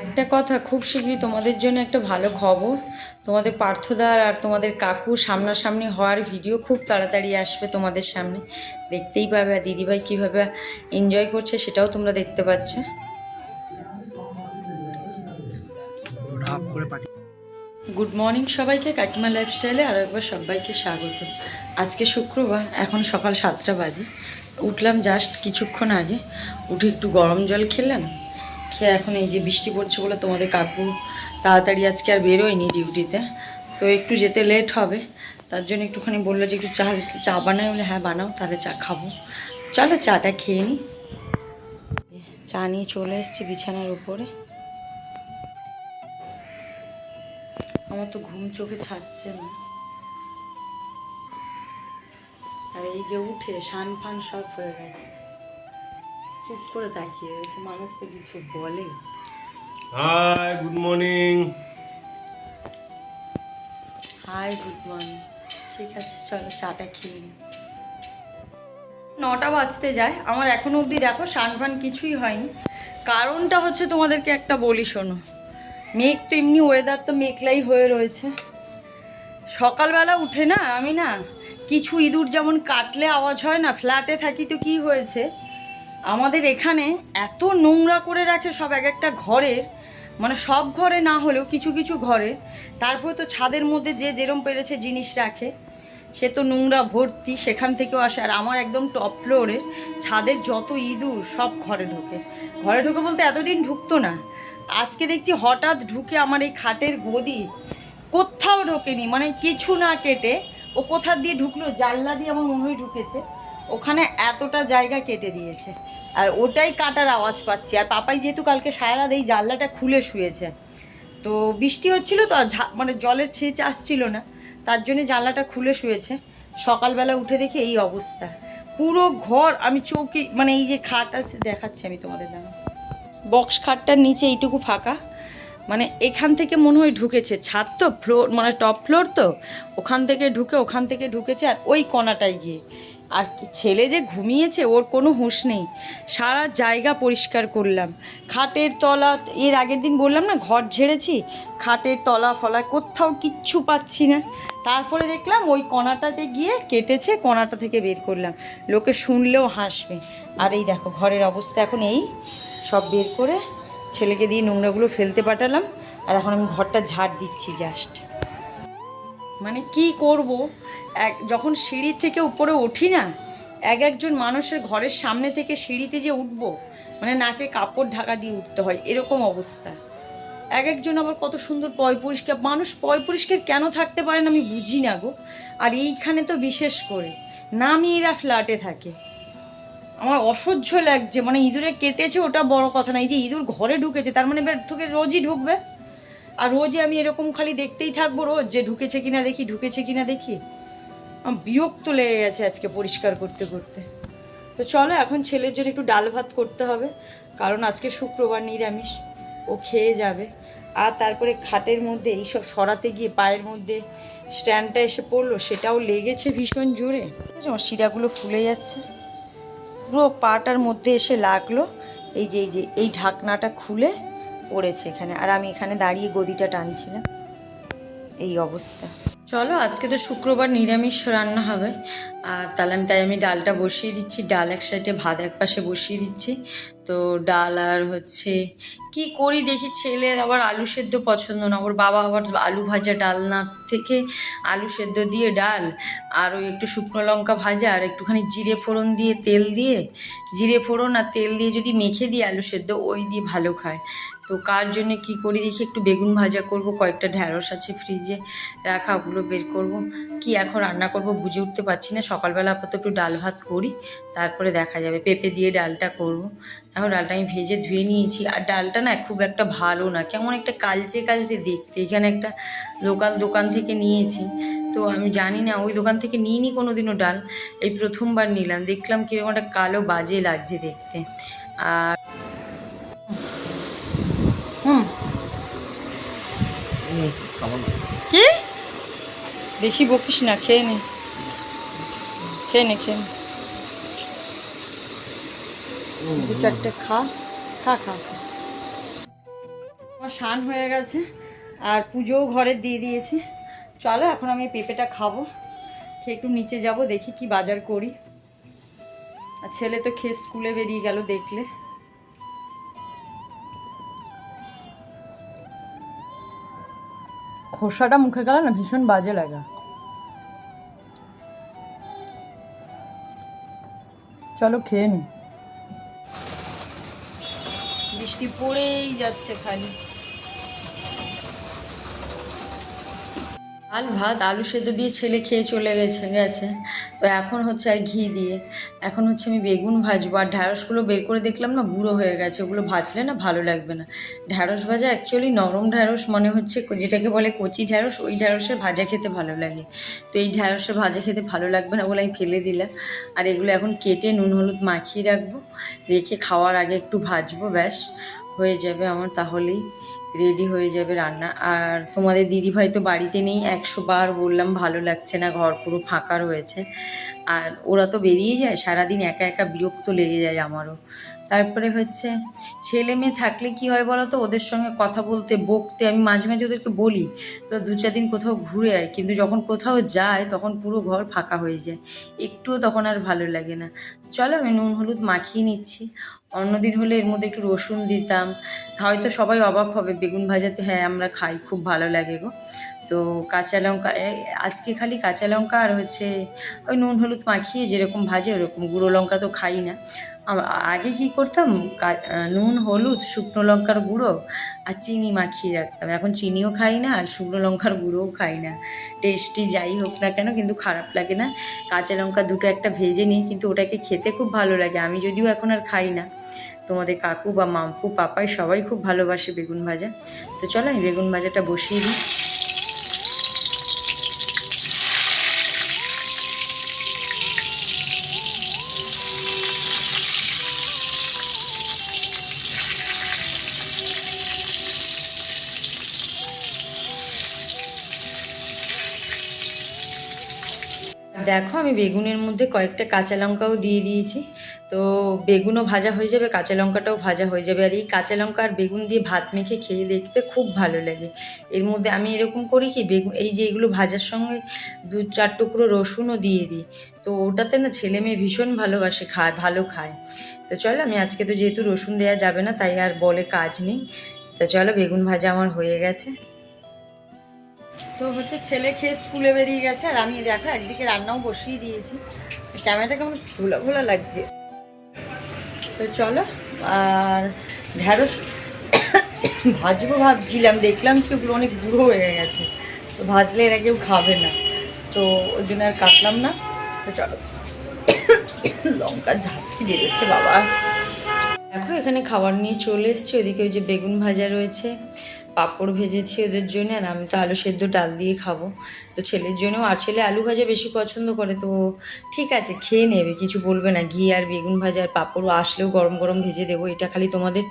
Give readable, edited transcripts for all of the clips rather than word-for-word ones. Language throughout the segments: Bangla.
একটা কথা, খুব শীঘ্রই তোমাদের জন্য একটা ভালো খবর। তোমাদের পার্থদার আর তোমাদের কাকুর সামনাসামনি হওয়ার ভিডিও খুব তাড়াতাড়ি আসবে তোমাদের সামনে, দেখতেই পাবে। আর দিদিভাই কীভাবে এনজয় করছে সেটাও তোমরা দেখতে পাচ্ছ। গুড মর্নিং সবাইকে, কাকিমা লাইফস্টাইলে আরও একবার সবাইকে স্বাগত। আজকে শুক্রবার, এখন সকাল 7টা বাজে। উঠলাম জাস্ট কিছুক্ষণ আগে, উঠে একটু গরম জল খেলাম, খেয়ে এখন এই যে বৃষ্টি পড়ছে বলে তোমাদের কাকু তাড়াতাড়ি আজকে আর বেরোয়নি ডিউটিতে, তো একটু যেতে লেট হবে। তার জন্য একটুখানি বললো যে একটু চা বানাই, বলে হ্যাঁ বানাও, তাহলে চা খাবো। চলো চাটা খেয়ে নিই। চা নিয়ে চলে এসেছি বিছানার উপরে। আমার তো ঘুম চোখে ছাড়ছে না, আর এই যে উঠে শান ফান সব হয়ে গেছে, চুপ করে তাকিয়ে রয়েছে, মানুষ তো কিছু বলে। Hi, good morning. Hi, good morning. ঠিক আছে, চলো চাটা খেয়ে নিই। 9টা বাজতে যায়, আমার এখনো অবধি দেখো শান ফান কিছুই হয়নি। কারণটা হচ্ছে তোমাদেরকে একটা বলি, শোনো। মেঘ তো এমনি, ওয়েদার তো মেঘলাই হয়ে রয়েছে। সকালবেলা উঠে না আমি না কিছু ইঁদুর যেমন কাটলে আওয়াজ হয় না, ফ্ল্যাটে থাকি তো কি হয়েছে, আমাদের এখানে এত নোংরা করে রাখে সব এক একটা ঘরের, মানে সব ঘরে না হলেও কিছু কিছু ঘরে। তারপরে তো ছাদের মধ্যে যে যেরম পেরেছে জিনিস রাখে, সে তো নোংরা ভর্তি, সেখান থেকেও আসে। আর আমার একদম টপ ফ্লোরে ছাদের যত ইঁদুর সব ঘরে ঢোকে। ঘরে ঢোকে বলতে এতদিন ঢুকতো না, আজকে দেখছি হঠাৎ ঢুকে আমার এই খাটের গদি, কোথাও ঢোকেনি, মানে কিছু না কেটে ও কোথা দিয়ে ঢুকলো, জানলা দিয়ে আমার মনে হয় ঢুকেছে, ওখানে এতটা জায়গা কেটে দিয়েছে। আর ওটাই কাটার আওয়াজ পাচ্ছি। আর পাপাই যেহেতু কালকে সারা রাত এই জানলাটা খুলে শুয়েছে, তো বৃষ্টি হচ্ছিল তো, মানে জলের ছেঁচ আসছিল না, তার জন্য জানলাটা খুলে শুয়েছে। সকালবেলা উঠে দেখি এই অবস্থা, পুরো ঘর। আমি চৌকি, মানে এই যে খাট আছে দেখাচ্ছি আমি তোমাদের, দাঁড়া, বক্স খাটটার নিচে এইটুকু ফাঁকা, মানে এখান থেকে মনে হয় ঢুকেছে, ছাদ তো ফ্লোর, মানে টপ ফ্লোর তো, ওখান থেকে ঢুকেছে। আর ওই কোণাটায় গিয়ে, আর ছেলে যে ঘুমিয়েছে ওর কোনো হুঁশ নেই। সারা জায়গা পরিষ্কার করলাম, খাটের তলা, এর আগের দিন বললাম না ঘর ঝেড়েছি, খাটের তলা ফলা কোথাও কিচ্ছু পাচ্ছি না। তারপরে দেখলাম ওই কোণাটাতে গিয়ে কেটেছে, কোণাটা থেকে বের করলাম, লোকে শুনলেও হাসবে। আর এই দেখো ঘরের অবস্থা এখন এই, সব বের করে ছেলেকে দিয়ে নোংরাগুলো ফেলতে পাঠালাম। আর এখন আমি ঘরটা ঝাড় দিচ্ছি জাস্ট। মানে কি করব, যখন সিঁড়ি থেকে উপরে উঠি না, একজন মানুষের ঘরের সামনে থেকে সিঁড়িতে যে উঠবো, মানে নাকে কাপড় ঢাকা দিয়ে উঠতে হয়, এরকম অবস্থা। একজন আবার কত সুন্দর পয় পরিষ্কার মানুষ, পয় পরিষ্কার কেন থাকতে পারে না আমি বুঝি না গো। আর এইখানে তো বিশেষ করে নামিয়েরা ফ্ল্যাটে থাকে, আমার অসহ্য লাগছে। মানে ইঁদুরে কেটেছে ওটা বড় কথা না, এই যে ইঁদুর ঘরে ঢুকেছে, তার মানে এবার তোকে রোজই ঢুকবে। আর রোজই আমি এরকম খালি দেখতেই থাকবো, রোজ যে ঢুকেছে কিনা দেখি। আমার বিরক্ত লেগে গেছে আজকে পরিষ্কার করতে করতে। তো চলো এখন ছেলের জন্য একটু ডাল ভাত করতে হবে, কারণ আজকে শুক্রবার, নিরামিষ, ও খেয়ে যাবে। আর তারপরে খাটের মধ্যে এইসব সরাতে গিয়ে পায়ের মধ্যে স্ট্যান্ডটা এসে পড়লো, সেটাও লেগেছে ভীষণ জোরে, আমার শিরাগুলো ফুলে যাচ্ছে, পুরো পাটার মধ্যে এসে লাগলো। এই যে এই ঢাকনাটা খুলে পড়েছে এখানে, আর আমি এখানে দাঁড়িয়ে গদিটা টানছিলাম, এই অবস্থা। চলো আজকে তো শুক্রবার, নিরামিষ রান্না হবে। আর তাই আমি ডালটা বসিয়ে দিচ্ছি, ডাল এক সাইডে, ভাত এক পাশে বসিয়ে দিচ্ছি। তো ডাল আর হচ্ছে কি করি দেখি, ছেলের আবার আলু সেদ্ধ পছন্দ না, ওর বাবা আবার আলু ভাজা ডাল না থেকে আলু সেদ্ধ দিয়ে ডাল, আর ওই একটু শুকনো লঙ্কা ভাজা আর একটুখানি জিরে ফোড়ন দিয়ে তেল দিয়ে, জিরে ফোড়ন আর তেল দিয়ে যদি মেখে দিই আলু সেদ্ধ, ওই দিয়ে ভালো খায়। তো কার জন্যে কি করি দেখি, একটু বেগুন ভাজা করব, কয়েকটা ঢ্যাঁড়স আছে ফ্রিজে রাখা, ওগুলো বের করব। কি এখন রান্না করব বুঝে উঠতে পারছি না। সকালবেলা আপাতত একটু ডাল ভাত করি, তারপরে দেখা যাবে। পেঁপে দিয়ে ডালটা করব। এখন ডালটা আমি ভেজে ধুয়ে নিয়েছি। আর ডালটা না খুব একটা ভালো না, কেমন একটা কালচে কালচে দেখতে। এখানে একটা লোকাল দোকান থেকে নিয়েছি, তো আমি জানি না, ওই দোকান থেকে নিইনি কোনো দিনও ডাল, এই প্রথমবার নিলাম, দেখলাম কীরকম একটা কালো বাজে লাগছে দেখতে। আর কি বেশি বকিস না, খেয়ে নে। দু চারটে খা। আমার স্নান হয়ে গেছে আর পুজোও ঘরে দিয়ে দিয়েছি। চলো এখন আমি পেঁপেটা খাবো, খেয়ে একটু নিচে যাব, দেখি কি বাজার করি। আর ছেলে তো খেয়ে স্কুলে বেরিয়ে গেল দেখলে। খোসাটা মুখে গেল না ভীষণ বাজে লাগা। চলো খেয়ে নি। বৃষ্টি পড়েই যাচ্ছে খালি। ডাল ভাত আলু সেদ্ধ দিয়ে ছেলে খেয়ে চলে গেছে। তো এখন হচ্ছে আর ঘি দিয়ে, এখন হচ্ছে আমি বেগুন ভাজবো। আর ঢ্যাঁড়সগুলো বের করে দেখলাম না বুড়ো হয়ে গেছে, ওগুলো ভাজলে না ভালো লাগবে না। ঢ্যাঁড়স ভাজা অ্যাকচুয়ালি নরম ঢ্যাঁড়স মনে হচ্ছে, যেটাকে বলে কচি ঢ্যাঁড়স, ওই ঢ্যাঁড়সের ভাজা খেতে ভালো লাগে। তো এই ঢ্যাঁড়সের ভাজা খেতে ভালো লাগবে না বলে আমি ফেলে দিলাম। আর এগুলো এখন কেটে নুন হলুদ মাখিয়ে রাখবো, রেখে খাওয়ার আগে একটু ভাজবো, ব্যাস হয়ে যাবে আমার, তাহলেই রেডি হয়ে যাবে রান্না। আর তোমাদের দিদিভাই তো বাড়িতে নেই, 100 বার বললাম ভালো লাগছে না, ঘর পুরো ফাঁকা রয়েছে। আর ওরা তো বেরিয়ে যায় সারাদিন, একা একা বিরক্ত লেগে যায় আমারও। তারপরে হচ্ছে ছেলে মেয়ে থাকলে কি হয় বলো তো, ওদের সঙ্গে কথা বলতে বকতে আমি মাঝে মাঝে ওদেরকে বলি তো 2-4 দিন কোথাও ঘুরে আয়, কিন্তু যখন কোথাও যায় তখন পুরো ঘর ফাঁকা হয়ে যায়, একটুও তখন আর ভালো লাগে না। চলো আমি নুন হলুদ মাখিয়ে নিচ্ছি। অন্যদিন হলে এর মধ্যে একটু রসুন দিতাম, হয়তো সবাই অবাক হবে বেগুন ভাজাতে, হ্যাঁ আমরা খাই, খুব ভালো লাগে গো। তো কাঁচা লঙ্কা আজকে খালি কাঁচা লঙ্কা আর হচ্ছে ওই নুন হলুদ মাখিয়ে যেরকম ভাজে ওরকম, গুঁড়ো লঙ্কা তো খাই না। আগে কি করতাম, নুন হলুদ শুকনো লঙ্কার গুঁড়ো আর চিনি মাখিয়ে রাখতাম, এখন চিনিও খাই না আর শুকনো লঙ্কার গুঁড়োও খাই না। টেস্টি যাই হোক না কেন কিন্তু খারাপ লাগে না। কাঁচা লঙ্কা দুটো একটা ভেজে নিই, কিন্তু ওটাকে খেতে খুব ভালো লাগে। আমি যদিও এখন আর খাই না, তোমাদের কাকু বা মাম্পু পাপাই সবাই খুব ভালোবাসে বেগুন ভাজা। তো চলো আমি বেগুন ভাজাটা বসিয়ে দিই। দেখো আমি বেগুনের মধ্যে কয়েকটা কাঁচা লঙ্কাও দিয়ে দিয়েছি। তো বেগুনও ভাজা হয়ে যাবে, কাঁচা লঙ্কাটাও ভাজা হয়ে যাবে। আর এই কাঁচা লঙ্কা আর বেগুন দিয়ে ভাত মেখে খেয়ে দেখবে, খুব ভালো লাগে। এর মধ্যে আমি এরকম করি কি, বেগুন এই যে এগুলো ভাজার সঙ্গে 2-4 টুকরো রসুনও দিয়ে দিই। তো ওটাতে না ছেলে মেয়ে ভীষণ ভালোবাসে, খায়, ভালো খায়। তো চলো আমি আজকে তো যেহেতু রসুন দেওয়া যাবে না, তাই আর বলে কাজ নেই। তো চলো বেগুন ভাজা আমার হয়ে গেছে। তো হচ্ছে ছেলে খেয়ে স্কুলে বেরিয়ে গেছে, আর আমি দেখো একদিকে রান্নাও বসিয়ে দিয়েছি। ক্যামেরাটা কেমন ঘোলা ঘোলা লাগছে। তো চলো, আর ঢ্যাঁড়স ভাজবো ভাবছিলাম, দেখলাম কি ওগুলো অনেক বুড়ো হয়ে গেছে, তো ভাজলে এরা কেউ খাবে না, তো ওই জন্য আর কাটলাম না। তো চলো, লঙ্কার ঝাঁঝকি বেরোচ্ছে বাবা। দেখো এখানে খাবার নিয়ে চলে এসেছি, ওদিকে ওই যে বেগুন ভাজা রয়েছে, পাঁপড় ভেজেছি ওদের জন্য, আর আমি তো আলু সেদ্ধ ডাল দিয়ে খাবো। তো ছেলের জন্য, আর ছেলে আলু ভাজা বেশি পছন্দ করে, তো ঠিক আছে খেয়ে নেবে, কিছু বলবে না। ঘি আর বেগুন ভাজা আর পাঁপড়ও আসলেও গরম গরম ভেজে দেবো, এটা খালি তোমাদের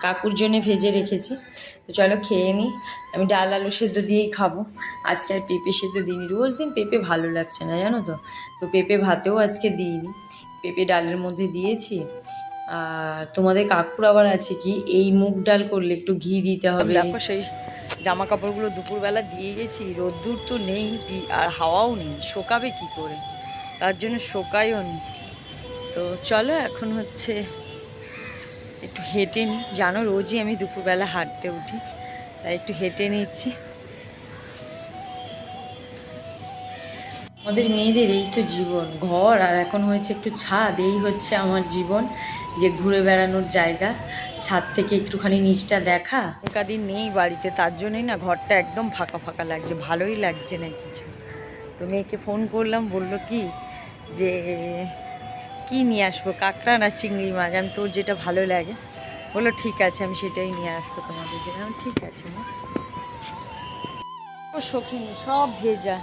কাকুর জন্য ভেজে রেখেছি। তো চলো খেয়ে নিই। আমি ডাল আলু সেদ্ধ দিয়েই খাবো আজকে, আর পেঁপে সেদ্ধ দিইনি। রোজ দিন পেঁপে ভালো লাগছে না জানো তো, তো পেঁপে ভাতেও আজকে দিইনি, পেঁপে ডালের মধ্যে দিয়েছি। আর তোমাদের কাকুর আবার আছে কি, এই মুগ ডাল করলে একটু ঘি দিতে হবে। দেখো সেই জামা কাপড়গুলো দুপুরবেলা দিয়ে গেছি, রোদ্দুর তো নেই আর হাওয়াও নেই, শোকাবে কি করে, তার জন্য শোকায়ও নি। তো চলো এখন হচ্ছে একটু হেঁটে নিই, জানো রোজই আমি দুপুরবেলা হাঁটতে উঠি, তাই একটু হেঁটে নিচ্ছি। আমাদের মেয়েদের এই তো জীবন, ঘর আর এখন হয়েছে একটু ছাদ, এই হচ্ছে আমার জীবন, যে ঘুরে বেড়ানোর জায়গা, ছাদ থেকে একটুখানি নিচটা দেখা। একাদিন নেই বাড়িতে, তার জন্যই না ঘরটা একদম ফাঁকা ফাঁকা লাগছে, ভালোই লাগছে না কিছু। তো মেয়েকে ফোন করলাম, বললো কি যে কি নিয়ে আসবো, কাঁকড়া না চিংড়ি মাছ, আমি তোর যেটা ভালো লাগে। বললো ঠিক আছে আমি সেটাই নিয়ে আসবো তোমাদের জন্য। ঠিক আছে মা। সখিনি সব ভেজা,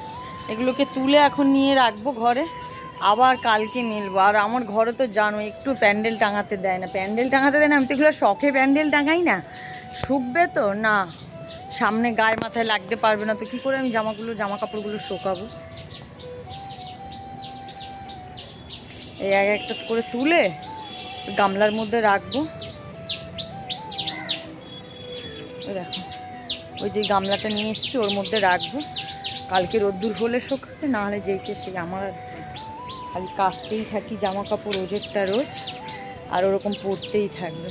এগুলোকে তুলে এখন নিয়ে রাখবো ঘরে, আবার কালকে মেলবো। আর আমার ঘরে তো জানো একটু প্যান্ডেল টাঙাতে দেয় না, প্যান্ডেল টাঙাতে দেয় না, আমি তো এগুলো শখে প্যান্ডেল টাঙাই না, শুকবে তো না, সামনে গায়ে মাথায় লাগতে পারবে না, তো কী করে আমি জামা কাপড়গুলো শোকাবো। এই এক একটা করে তুলে গামলার মধ্যে রাখবো, ওই দেখো, ওই যে গামলাটা নিয়ে এসেছি ওর মধ্যে রাখবো, কালকে রোদ্দুর হলে শোকাবে, না হলে যেইকে সেই আমার খালি কাচতেই থাকি জামা কাপড় রোজেরটা রোজ, আর ওরকম পরতেই থাকবে।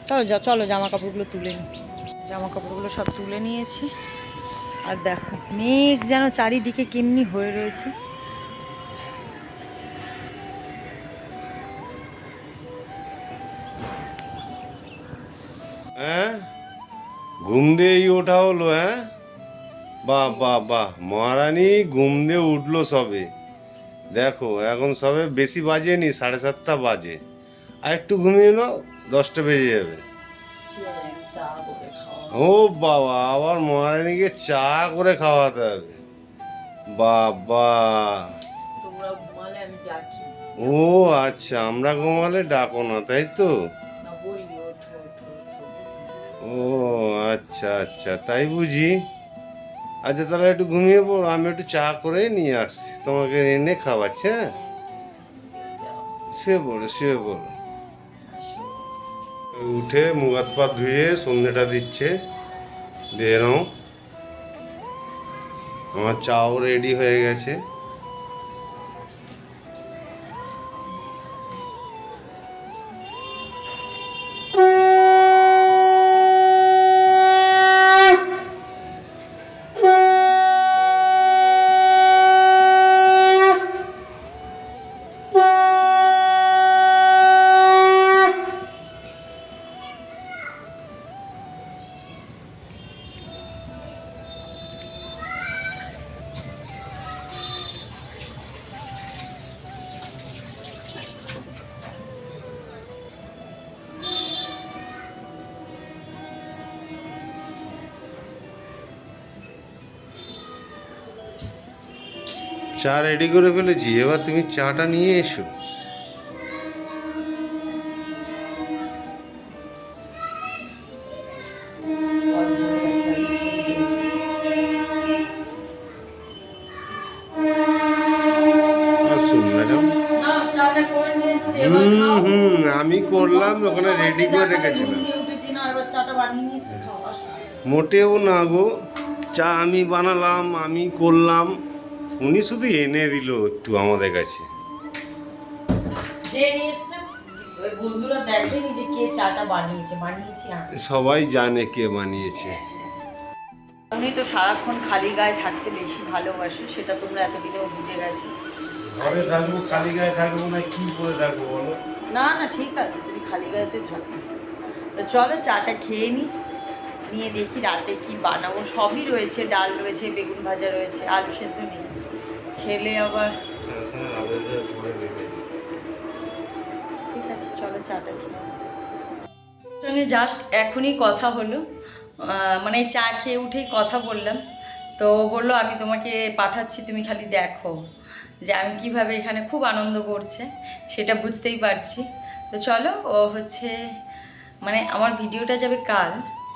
চলো চলো জামা কাপড়গুলো তুলে নিই। জামা কাপড়গুলো সব তুলে নিয়েছি। আর দেখো মেঘ যেন চারিদিকে কেমনি হয়ে রয়েছে। হ্যাঁ, ঘুম দিয়েই ওঠা হলো? হ্যাঁ, বাহ বাহ বাহ, মহারানী ঘুম দিয়ে উঠলো সবে। দেখো এখন সবে বেশি বাজেনি, 7:30 বাজে। আর একটু ঘুমিয়ে নাও, 10টা বেজে যাবে। ও বাবা, আবার মহারানীকে চা করে খাওয়াতে হবে? বাবা, তোমরা ঘুমালে আমি ডাকি। ও আচ্ছা, আমরা ঘুমালে ডাকো না, তাই তো? ও আচ্ছা আচ্ছা, তাই বুঝি। আচ্ছা তাহলে একটু ঘুমিয়ে পড়ো, আমি একটু চা করে নিয়ে আসছি, তোমাকে এনে খাওয়াচ্ছি। হ্যাঁ, শুয়ে পড়ো শুয়ে পড়ো। উঠে মুখ হাত পা ধুয়ে সন্ধ্যেটা দিচ্ছে, দিয়ে নাও। আমার চাও রেডি হয়ে গেছে। চা রেডি করে ফেলেছি, এবার তুমি চাটা নিয়ে এসো। আসুন ম্যাডাম। আমি করলাম, ওখানে রেডি করে রেখেছিলাম। মোটেও না গো, চা আমি বানালাম, আমি করলাম, উনি শুধু এনে দিল একটু আমাদের কাছে। সবাই জানে কে বানিয়েছে। উনি তো সারাক্ষণ খালি গায়ে থাকতে বেশি ভালোবাসে, সেটা তোমরা এতদিনেও বুঝে গেছো। ঘরে থাকবো খালি গায়ে থাকবো না, কি করে থাকবো বলো? না না ঠিক আছে, তুমি খালি গায়েতে থাকো। তো চলো চাটা খেয়ে নিয়ে দেখি রাতে কি বানাবো। সবই রয়েছে, ডাল রয়েছে, বেগুন ভাজা রয়েছে, আলু সেদ্ধ নেই। ছেলে আবার ঠিক আছে, চলো চাটা খেয়ে। সঙ্গে জাস্ট এখনই কথা হলো, মানে চা খেয়ে উঠেই কথা বললাম। তো বললো আমি তোমাকে পাঠাচ্ছি, তুমি খালি দেখো যে আমি কিভাবে এখানে খুব আনন্দ করছে, সেটা বুঝতেই পারছি। তো চলো, ও হচ্ছে মানে আমার ভিডিওটা যাবে কাল,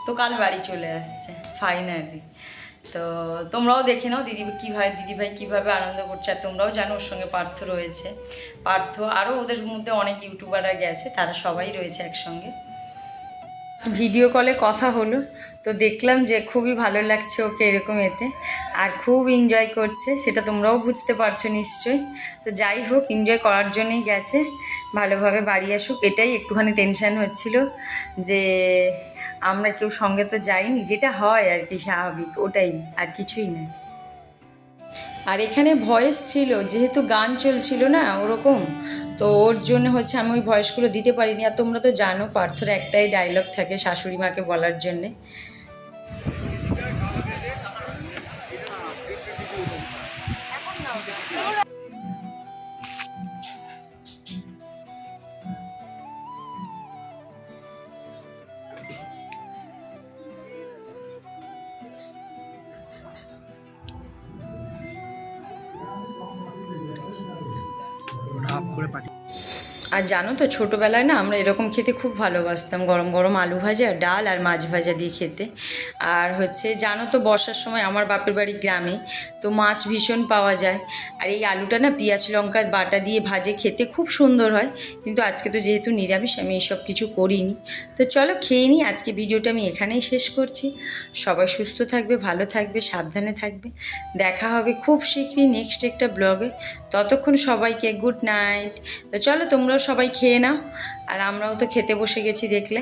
তো কাল বাড়ি চলে আসছে ফাইনালি। তো তোমরাও দেখে নাও দিদিভাই কীভাবে আনন্দ করছে। আর তোমরাও জানো ওর সঙ্গে পার্থ রয়েছে, পার্থ আরও ওদের মধ্যে অনেক ইউটিউবাররা গেছে, তারা সবাই রয়েছে একসঙ্গে। ভিডিও কলে কথা হলো, তো দেখলাম যে খুবই ভালো লাগছে ওকে এরকম এতে, আর খুব এনজয় করছে, সেটা তোমরাও বুঝতে পারছো নিশ্চয়ই। তো যাই হোক, এনজয় করার জন্যই গেছে, ভালোভাবে বাড়ি আসুক, এটাই একটুখানি টেনশান হচ্ছিল যে আমরা কেউ সঙ্গে তো যাইনি, যেটা হয় আর কি স্বাভাবিক, ওটাই আর কিছুই না। আর এখানে ভয়েস ছিল, যেহেতু গান চলছিল না ওরকম, তো ওর জন্য হচ্ছে আমি ওই ভয়েসগুলো দিতে পারিনি। আর তোমরা তো জানো পার্থর একটাই ডায়লগ থাকে শাশুড়ি মাকে বলার জন্যে, আর জানো তো ছোটোবেলায় না আমরা এরকম খেতে খুব ভালোবাসতাম, গরম গরম আলু ভাজা, ডাল আর মাছ ভাজা দিয়ে খেতে। আর হচ্ছে জানো তো বর্ষার সময় আমার বাপের বাড়ি গ্রামে, তো মাছ ভীষণ পাওয়া যায়। আর এই আলুটা না পেঁয়াজ লঙ্কা বাটা দিয়ে ভাজে, খেতে খুব সুন্দর হয়। কিন্তু আজকে তো যেহেতু নিরামিষ, আমি এসব কিছু করিনি। তো চলো খেয়ে নিই। আজকে ভিডিওটা আমি এখানেই শেষ করছি। সবাই সুস্থ থাকবে, ভালো থাকবে, সাবধানে থাকবে। দেখা হবে খুব শীঘ্রই নেক্সট একটা ব্লগে। ততক্ষণ সবাইকে গুড নাইট। তো চলো তোমরাও সবাই খেয়ে নাও, আর আমরাও তো খেতে বসে গেছি দেখলে।